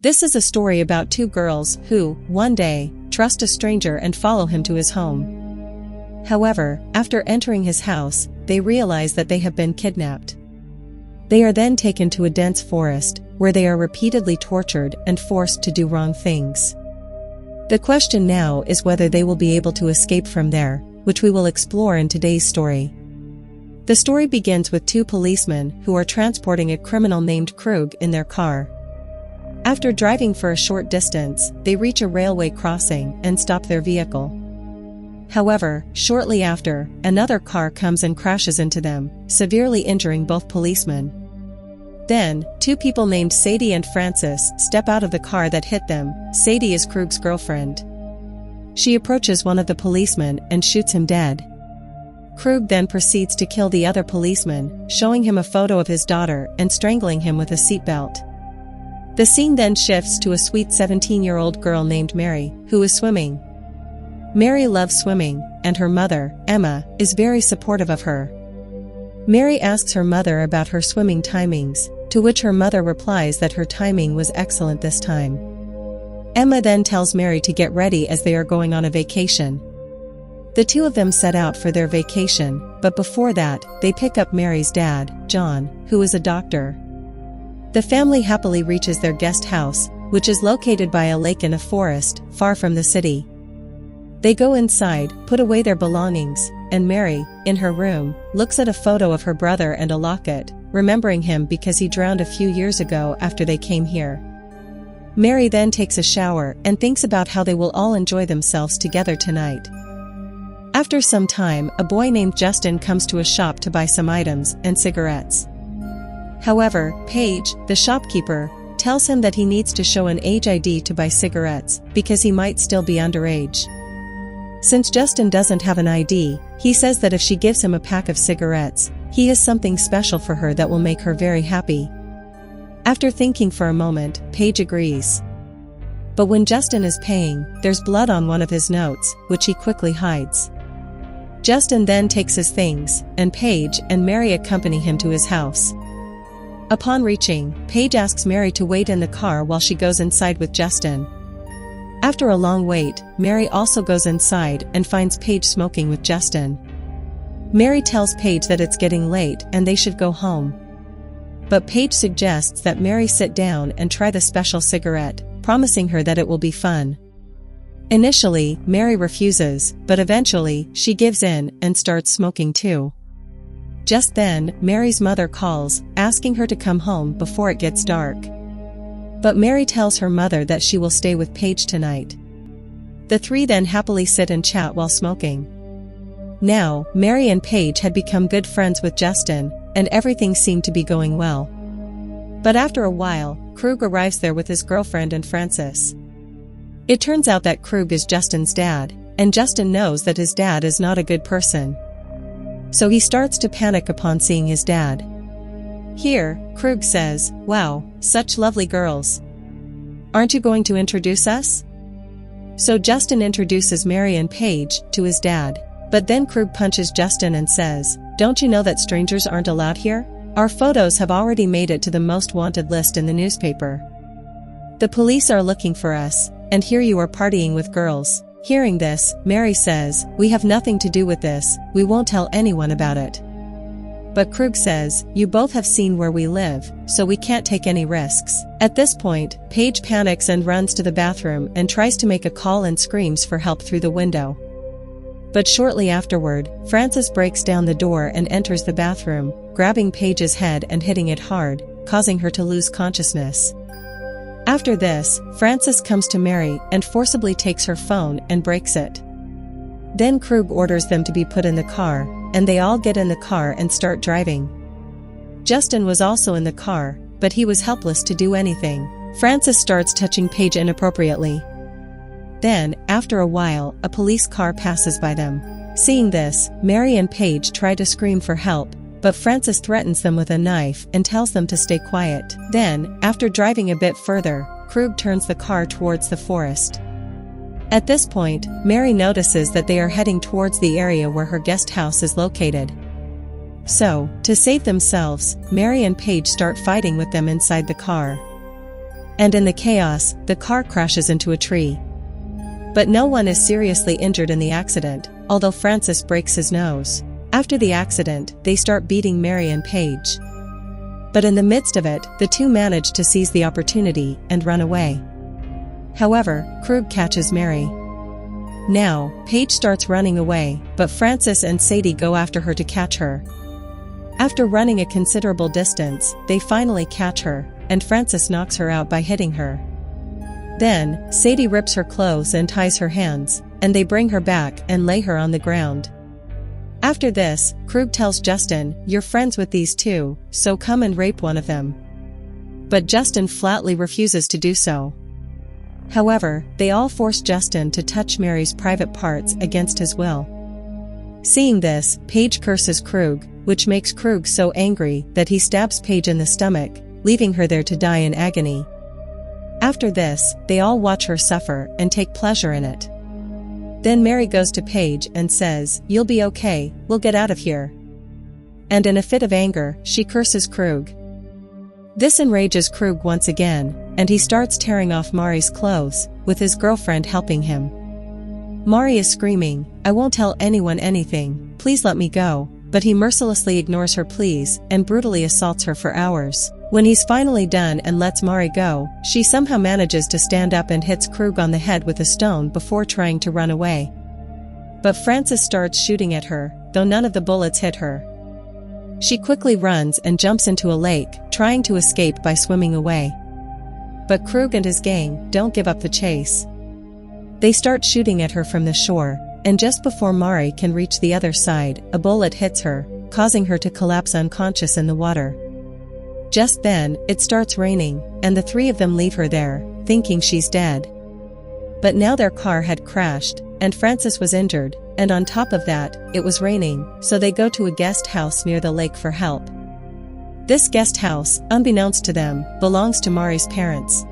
This is a story about two girls who, one day, trust a stranger and follow him to his home. However, after entering his house, they realize that they have been kidnapped. They are then taken to a dense forest, where they are repeatedly tortured and forced to do wrong things. The question now is whether they will be able to escape from there, which we will explore in today's story. The story begins with two policemen who are transporting a criminal named Krug in their car. After driving for a short distance, they reach a railway crossing and stop their vehicle. However, shortly after, another car comes and crashes into them, severely injuring both policemen. Then, two people named Sadie and Francis step out of the car that hit them. Sadie is Krug's girlfriend. She approaches one of the policemen and shoots him dead. Krug then proceeds to kill the other policeman, showing him a photo of his daughter and strangling him with a seatbelt. The scene then shifts to a sweet 17-year-old girl named Mary, who is swimming. Mary loves swimming, and her mother, Emma, is very supportive of her. Mary asks her mother about her swimming timings, to which her mother replies that her timing was excellent this time. Emma then tells Mary to get ready as they are going on a vacation. The two of them set out for their vacation, but before that, they pick up Mary's dad, John, who is a doctor. The family happily reaches their guest house, which is located by a lake in a forest, far from the city. They go inside, put away their belongings, and Mary, in her room, looks at a photo of her brother and a locket, remembering him because he drowned a few years ago after they came here. Mary then takes a shower and thinks about how they will all enjoy themselves together tonight. After some time, a boy named Justin comes to a shop to buy some items and cigarettes. However, Paige, the shopkeeper, tells him that he needs to show an age ID to buy cigarettes, because he might still be underage. Since Justin doesn't have an ID, he says that if she gives him a pack of cigarettes, he has something special for her that will make her very happy. After thinking for a moment, Paige agrees. But when Justin is paying, there's blood on one of his notes, which he quickly hides. Justin then takes his things, and Paige and Mary accompany him to his house. Upon reaching, Paige asks Mary to wait in the car while she goes inside with Justin. After a long wait, Mary also goes inside and finds Paige smoking with Justin. Mary tells Paige that it's getting late and they should go home. But Paige suggests that Mary sit down and try the special cigarette, promising her that it will be fun. Initially, Mary refuses, but eventually, she gives in and starts smoking too. Just then, Mary's mother calls, asking her to come home before it gets dark. But Mary tells her mother that she will stay with Paige tonight. The three then happily sit and chat while smoking. Now, Mary and Paige had become good friends with Justin, and everything seemed to be going well. But after a while, Krug arrives there with his girlfriend and Francis. It turns out that Krug is Justin's dad, and Justin knows that his dad is not a good person. So he starts to panic upon seeing his dad. Here, Krug says, "Wow, such lovely girls. Aren't you going to introduce us?" So Justin introduces Mary and Paige to his dad, but then Krug punches Justin and says, "Don't you know that strangers aren't allowed here? Our photos have already made it to the most wanted list in the newspaper. The police are looking for us, and here you are partying with girls." Hearing this, Mary says, "We have nothing to do with this, we won't tell anyone about it." But Krug says, "You both have seen where we live, so we can't take any risks." At this point, Paige panics and runs to the bathroom and tries to make a call and screams for help through the window. But shortly afterward, Francis breaks down the door and enters the bathroom, grabbing Paige's head and hitting it hard, causing her to lose consciousness. After this, Francis comes to Mary and forcibly takes her phone and breaks it. Then Krug orders them to be put in the car, and they all get in the car and start driving. Justin was also in the car, but he was helpless to do anything. Francis starts touching Paige inappropriately. Then, after a while, a police car passes by them. Seeing this, Mary and Paige try to scream for help, but Francis threatens them with a knife and tells them to stay quiet. Then, after driving a bit further, Krug turns the car towards the forest. At this point, Mary notices that they are heading towards the area where her guest house is located. So, to save themselves, Mary and Paige start fighting with them inside the car. and in the chaos, the car crashes into a tree. But no one is seriously injured in the accident, although Francis breaks his nose. After the accident, they start beating Mary and Paige. But in the midst of it, the two manage to seize the opportunity and run away. However, Krug catches Mary. Now, Paige starts running away, but Francis and Sadie go after her to catch her. After running a considerable distance, they finally catch her, and Francis knocks her out by hitting her. Then, Sadie rips her clothes and ties her hands, and they bring her back and lay her on the ground. After this, Krug tells Justin, "You're friends with these two, so come and rape one of them." But Justin flatly refuses to do so. However, they all force Justin to touch Mary's private parts against his will. Seeing this, Paige curses Krug, which makes Krug so angry that he stabs Paige in the stomach, leaving her there to die in agony. After this, they all watch her suffer and take pleasure in it. Then Mary goes to Paige and says, "You'll be okay, we'll get out of here." And in a fit of anger, she curses Krug. This enrages Krug once again, and he starts tearing off Mari's clothes, with his girlfriend helping him. Mari is screaming, "I won't tell anyone anything, please let me go," but he mercilessly ignores her pleas and brutally assaults her for hours. When he's finally done and lets Mari go, she somehow manages to stand up and hits Krug on the head with a stone before trying to run away. But Francis starts shooting at her, though none of the bullets hit her. She quickly runs and jumps into a lake, trying to escape by swimming away. But Krug and his gang don't give up the chase. They start shooting at her from the shore, and just before Mari can reach the other side, a bullet hits her, causing her to collapse unconscious in the water. Just then, it starts raining, and the three of them leave her there, thinking she's dead. But now their car had crashed, and Francis was injured, and on top of that, it was raining, so they go to a guest house near the lake for help. This guest house, unbeknownst to them, belongs to Mari's parents.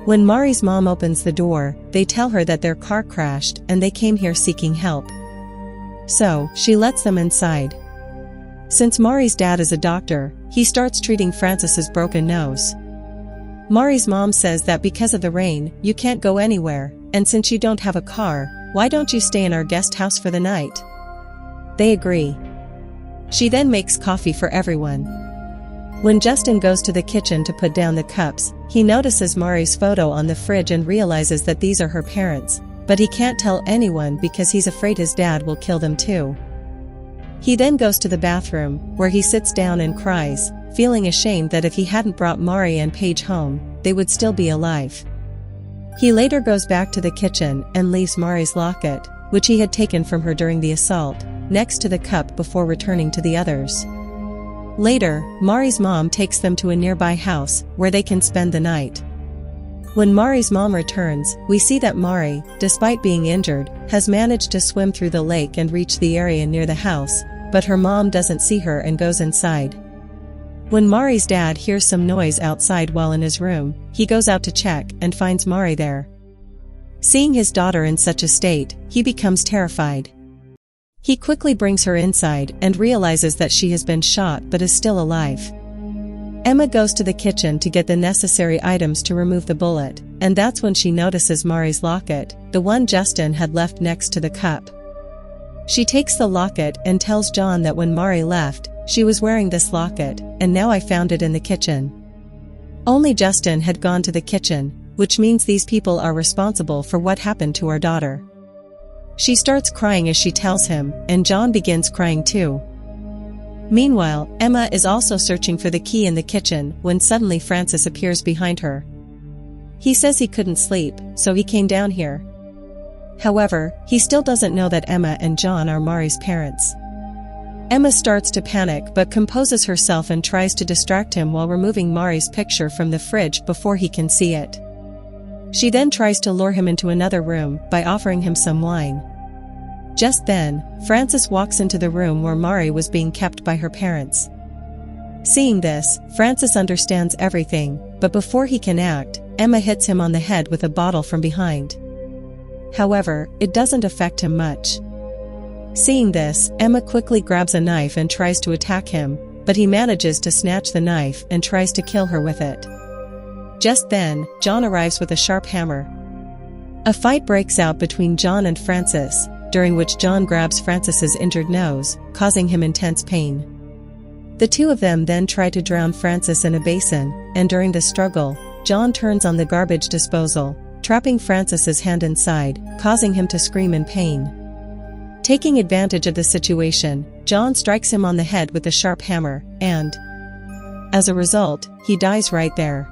When Mari's mom opens the door, they tell her that their car crashed and they came here seeking help. So, she lets them inside. Since Mari's dad is a doctor, he starts treating Francis's broken nose. Mari's mom says that because of the rain, you can't go anywhere, and since you don't have a car, why don't you stay in our guest house for the night? They agree. She then makes coffee for everyone. When Justin goes to the kitchen to put down the cups, he notices Mari's photo on the fridge and realizes that these are her parents, but he can't tell anyone because he's afraid his dad will kill them too. He then goes to the bathroom, where he sits down and cries, feeling ashamed that if he hadn't brought Mari and Paige home, they would still be alive. He later goes back to the kitchen and leaves Mari's locket, which he had taken from her during the assault, next to the cup before returning to the others. Later, Mari's mom takes them to a nearby house, where they can spend the night. When Mari's mom returns, we see that Mari, despite being injured, has managed to swim through the lake and reach the area near the house, but her mom doesn't see her and goes inside. When Mari's dad hears some noise outside while in his room, he goes out to check and finds Mari there. Seeing his daughter in such a state, he becomes terrified. He quickly brings her inside and realizes that she has been shot but is still alive. Emma goes to the kitchen to get the necessary items to remove the bullet, and that's when she notices Mari's locket, the one Justin had left next to the cup. She takes the locket and tells John that when Mari left, she was wearing this locket, and now I found it in the kitchen. Only Justin had gone to the kitchen, which means these people are responsible for what happened to our daughter. She starts crying as she tells him, and John begins crying too. Meanwhile, Emma is also searching for the key in the kitchen when suddenly Francis appears behind her. He says he couldn't sleep, so he came down here. However, he still doesn't know that Emma and John are Mari's parents. Emma starts to panic but composes herself and tries to distract him while removing Mari's picture from the fridge before he can see it. She then tries to lure him into another room by offering him some wine. Just then, Francis walks into the room where Mari was being kept by her parents. Seeing this, Francis understands everything, but before he can act, Emma hits him on the head with a bottle from behind. However, it doesn't affect him much. Seeing this, Emma quickly grabs a knife and tries to attack him, but he manages to snatch the knife and tries to kill her with it. Just then, John arrives with a sharp hammer. A fight breaks out between John and Francis, during which John grabs Francis's injured nose, causing him intense pain. The two of them then try to drown Francis in a basin, and during the struggle, John turns on the garbage disposal, trapping Francis's hand inside, causing him to scream in pain. Taking advantage of the situation, John strikes him on the head with a sharp hammer, and as a result, he dies right there.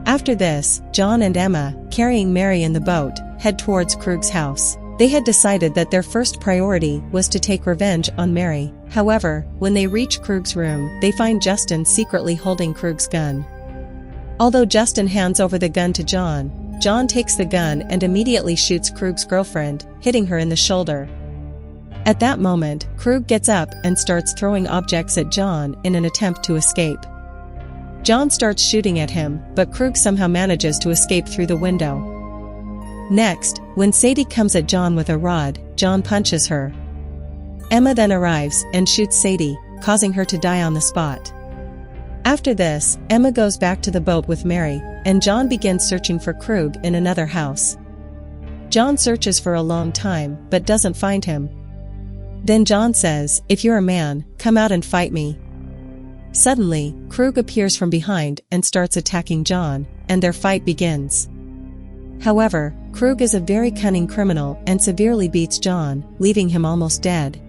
After this, John and Emma, carrying Mary in the boat, head towards Krug's house. They had decided that their first priority was to take revenge on Mary. However, when they reach Krug's room, they find Justin secretly holding Krug's gun. Although Justin hands over the gun to John, John takes the gun and immediately shoots Krug's girlfriend, hitting her in the shoulder. At that moment, Krug gets up and starts throwing objects at John in an attempt to escape. John starts shooting at him, but Krug somehow manages to escape through the window. Next, when Sadie comes at John with a rod, John punches her. Emma then arrives and shoots Sadie, causing her to die on the spot. After this, Emma goes back to the boat with Mary, and John begins searching for Krug in another house. John searches for a long time, but doesn't find him. Then John says, "If you're a man, come out and fight me." Suddenly, Krug appears from behind and starts attacking John, and their fight begins. However, Krug is a very cunning criminal and severely beats John, leaving him almost dead.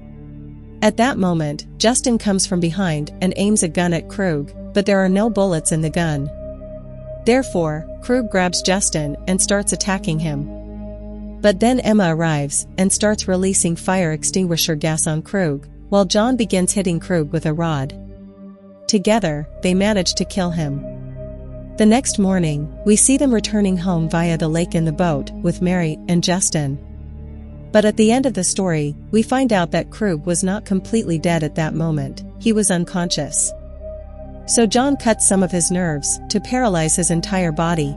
At that moment, Justin comes from behind and aims a gun at Krug, but there are no bullets in the gun. Therefore, Krug grabs Justin and starts attacking him. But then Emma arrives and starts releasing fire extinguisher gas on Krug, while John begins hitting Krug with a rod. Together, they manage to kill him. The next morning, we see them returning home via the lake in the boat with Mary and Justin. But at the end of the story, we find out that Krug was not completely dead at that moment. He was unconscious. So John cuts some of his nerves to paralyze his entire body.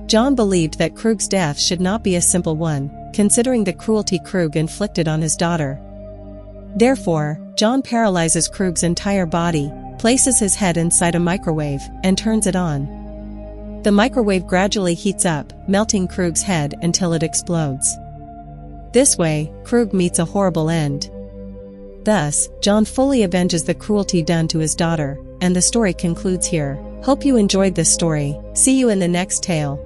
John believed that Krug's death should not be a simple one, considering the cruelty Krug inflicted on his daughter. Therefore, John paralyzes Krug's entire body, places his head inside a microwave, and turns it on. The microwave gradually heats up, melting Krug's head until it explodes. This way, Krug meets a horrible end. Thus, John fully avenges the cruelty done to his daughter, and the story concludes here. Hope you enjoyed this story. See you in the next tale.